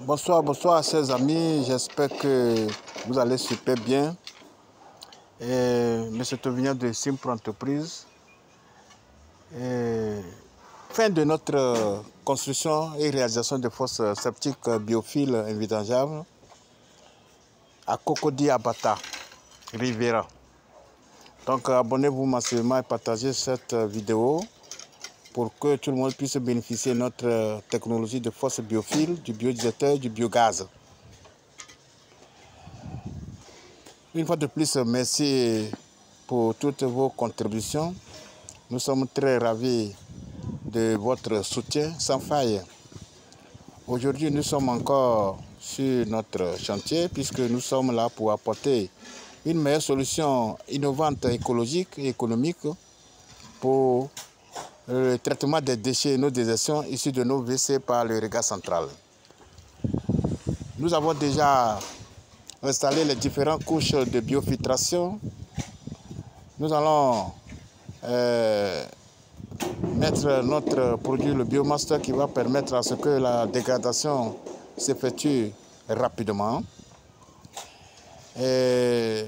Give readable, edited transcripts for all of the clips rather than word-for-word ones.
Bonsoir chers amis, j'espère que vous allez super bien. Monsieur Tovignan de Simpro Entreprise. Fin de notre construction et réalisation de fosses septiques biophiles invidangeables à Cocody Abata, Rivera. Donc abonnez-vous massivement et partagez cette vidéo pour que tout le monde puisse bénéficier de notre technologie de fosses biophiles, du biodigesteur, du biogaz. Une fois de plus, merci pour toutes vos contributions. Nous sommes très ravis de votre soutien sans faille. Aujourd'hui, nous sommes encore sur notre chantier puisque nous sommes là pour apporter une meilleure solution innovante, écologique et économique pour le traitement des déchets et nos désertions issus de nos WC par le regard central. Nous avons déjà installé les différentes couches de biofiltration. Nous allons mettre notre produit, le Biomaster, qui va permettre à ce que la dégradation s'effectue rapidement. Et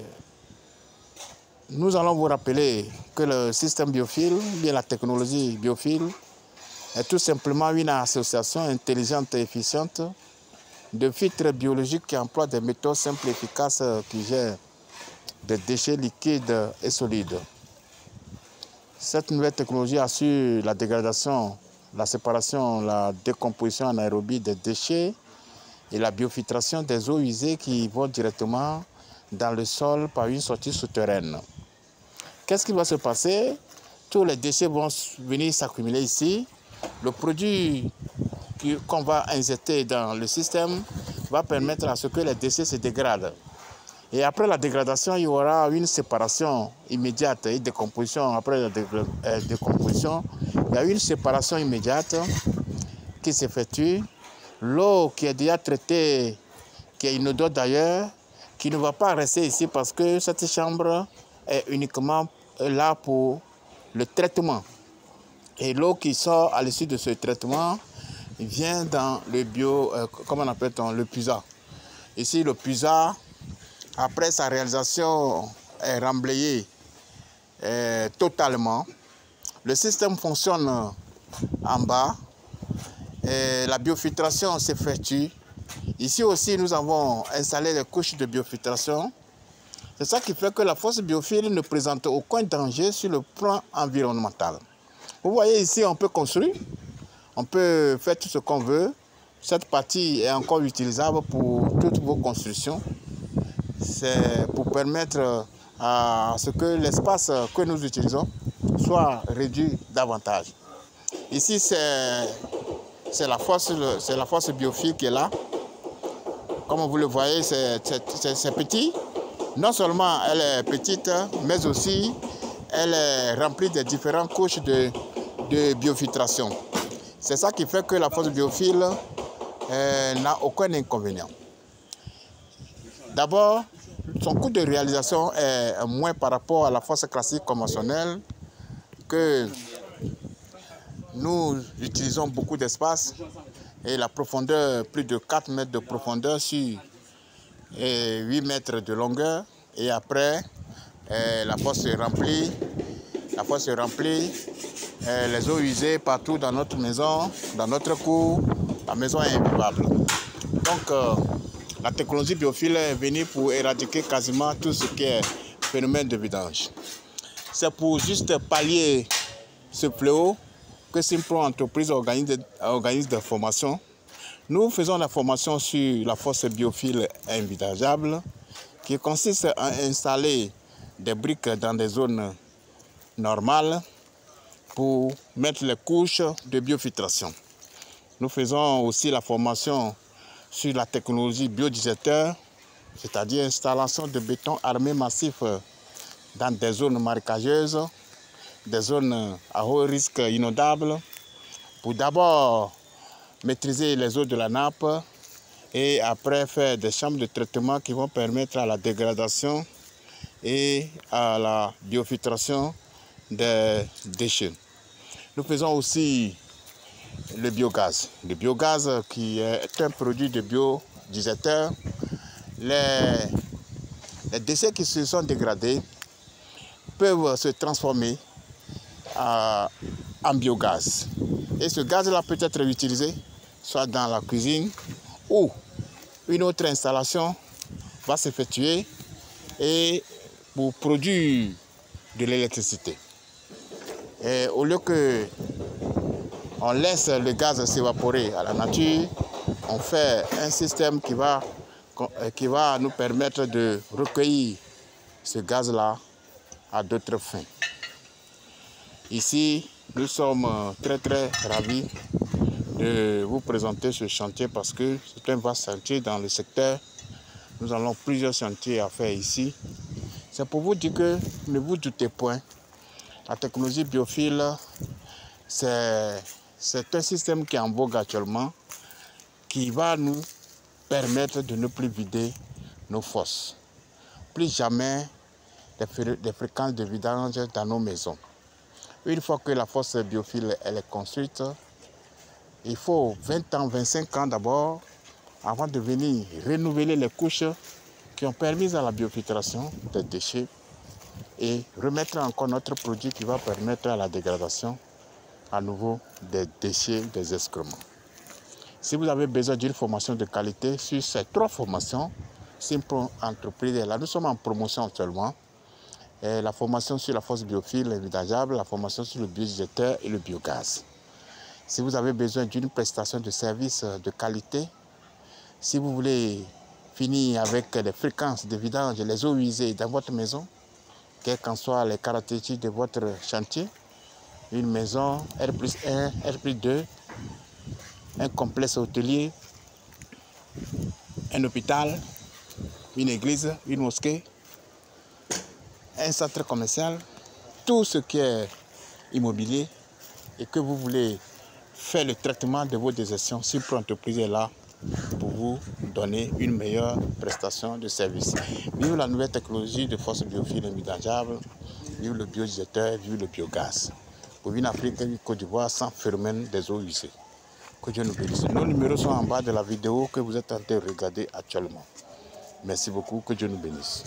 nous allons vous rappeler que le système biophile, bien la technologie biophile, est tout simplement une association intelligente et efficiente de filtres biologiques qui emploient des méthodes simples et efficaces qui gèrent des déchets liquides et solides. Cette nouvelle technologie assure la dégradation, la séparation, la décomposition anaérobie des déchets et la biofiltration des eaux usées qui vont directement dans le sol par une sortie souterraine. Qu'est-ce qui va se passer? Tous les déchets vont venir s'accumuler ici. Le produit qu'on va injecter dans le système va permettre à ce que les déchets se dégradent. Et après la dégradation, il y aura une séparation immédiate et décomposition. Après la décomposition, il y a une séparation immédiate qui s'effectue. L'eau qui est déjà traitée, qui est inodore d'ailleurs, qui ne va pas rester ici parce que cette chambre est uniquement là pour le traitement. Et l'eau qui sort à l'issue de ce traitement vient dans le comment on appelle-t-on, le puisard. Ici, le puisard, après sa réalisation, est remblayé totalement. Le système fonctionne en bas. Et la biofiltration s'effectue. Ici aussi, nous avons installé les couches de biofiltration. C'est ça qui fait que la fosse biophile ne présente aucun danger sur le plan environnemental. Vous voyez ici, on peut construire, on peut faire tout ce qu'on veut. Cette partie est encore utilisable pour toutes vos constructions. C'est pour permettre à ce que l'espace que nous utilisons soit réduit davantage. Ici, c'est la fosse biophile qui est là. Comme vous le voyez, c'est petit. Non seulement elle est petite, mais aussi elle est remplie de différentes couches de biofiltration. C'est ça qui fait que la fosse biophile n'a aucun inconvénient. D'abord, son coût de réalisation est moins par rapport à la fosse classique conventionnelle, que nous utilisons beaucoup d'espace et la profondeur, plus de 4 mètres de profondeur sur 8 mètres de longueur. Et après, la fosse se remplit. Les eaux usées partout dans notre maison, dans notre cour, la maison est invivable. Donc, la technologie biophile est venue pour éradiquer quasiment tout ce qui est phénomène de vidange. C'est pour juste pallier ce fléau que Simpro Entreprise organise des formations. Nous faisons la formation sur la fosse biophile invidangeable qui consiste à installer des briques dans des zones normales pour mettre les couches de biofiltration. Nous faisons aussi la formation sur la technologie biodigesteur, c'est-à-dire installation de béton armé massif dans des zones marécageuses, des zones à haut risque inondables, pour d'abord maîtriser les eaux de la nappe et après faire des chambres de traitement qui vont permettre à la dégradation et à la biofiltration des déchets. Nous faisons aussi le biogaz. Le biogaz qui est un produit de biodigesteur. Les déchets qui se sont dégradés peuvent se transformer en biogaz. Et ce gaz-là peut être utilisé soit dans la cuisine ou une autre installation va s'effectuer et pour produire de l'électricité. Et au lieu que on laisse le gaz s'évaporer à la nature, on fait un système qui va nous permettre de recueillir ce gaz-là à d'autres fins. Ici, nous sommes très ravis de vous présenter ce chantier parce que c'est un vaste chantier dans le secteur. Nous avons plusieurs chantiers à faire ici. C'est pour vous dire que ne vous doutez point, la technologie biophile, c'est un système qui est en vogue actuellement, qui va nous permettre de ne plus vider nos fosses. Plus jamais des fréquences de vidange dans nos maisons. Une fois que la fosse biophile elle est construite, il faut 20 ans, 25 ans d'abord avant de venir renouveler les couches qui ont permis à la biofiltration des déchets et remettre encore notre produit qui va permettre à la dégradation à nouveau des déchets, des excréments. Si vous avez besoin d'une formation de qualité sur ces 3 formations, Simple Entreprise, là nous sommes en promotion actuellement. Et la formation sur la fosse biophile envisageable, la formation sur le biodigesteur et le biogaz. Si vous avez besoin d'une prestation de service de qualité, si vous voulez finir avec les fréquences de vidange, les eaux usées dans votre maison, quelles qu'en soient les caractéristiques de votre chantier, une maison R+1, R+2, un complexe hôtelier, un hôpital, une église, une mosquée, un centre commercial, tout ce qui est immobilier et que vous voulez faire le traitement de vos déjections, Simple Entreprise est là pour vous donner une meilleure prestation de service. Vive la nouvelle technologie de fosse biophile envisageable, vive le biodigesteur, vive le biogaz. Pour une Afrique et une Côte d'Ivoire sans phénomène des eaux usées. Que Dieu nous bénisse. Nos numéros sont en bas de la vidéo que vous êtes en train de regarder actuellement. Merci beaucoup, que Dieu nous bénisse.